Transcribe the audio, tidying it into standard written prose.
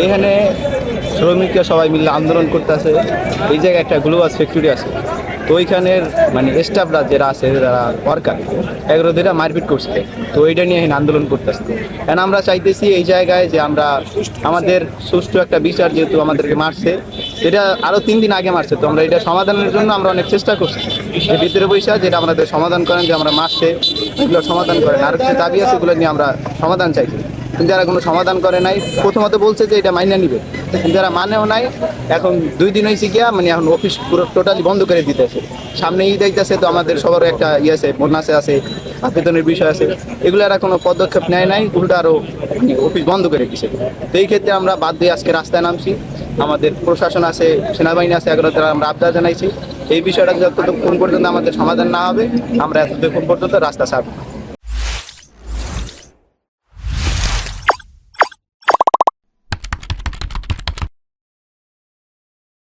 এখানে শ্রমিকরা সবাই মিলে আন্দোলন করতেছে। এই জায়গায় একটা গ্লোবাস ফ্যাক্টরি আছে, তো ওইখানের মানে স্টাফরা যারা আছে, যারা ওয়ার্কার, এগুলো দিরা মারপিট করছে। তো এইটা নিয়ে এখানে আন্দোলন করতেছে। কারণ আমরা চাইতেছি এই জায়গায় যে আমরা আমাদের সুষ্ঠু একটা বিচার, যেহেতু আমাদেরকে মারছে, এটা আরও 3 দিন আগে মারছে, তো আমরা এটা সমাধানের জন্য আমরা অনেক চেষ্টা করছি যে ভিতরে বৈশা যেটা আমাদের সমাধান করেন, যে আমরা মারছে এগুলো সমাধান করেন। আর যে দাবি আছে এগুলো নিয়ে আমরা সমাধান চাইছি, কিন্তু যারা কোনো সমাধান করে নাই। প্রথমত বলছে যে এটা মাইনে নিবে, কিন্তু যারা মানেও নাই। এখন 2 দিন হয়েছে গিয়া, মানে এখন অফিস পুরো টোটালি বন্ধ করে দিতেছে। সামনে ঈদ আইতেছে, তো আমাদের সবার একটা আছে, বোনাসে আছে, আবেদনের বিষয় আছে, এগুলো এরা কোনো পদক্ষেপ নেয় নাই, উল্টো আরও অফিস বন্ধ করে দিছে। তো এই ক্ষেত্রে আমরা বাদ দিয়ে আজকে রাস্তায় নামছি। আমাদের প্রশাসন আছে, সেনাবাহিনী আছে, এগুলো তারা আমরা আবদার জানাইছি। এই বিষয়টা যতক্ষণ পর্যন্ত আমাদের সমাধান না হবে, আমরা এতক্ষণ পর্যন্ত রাস্তা ছাড়ব।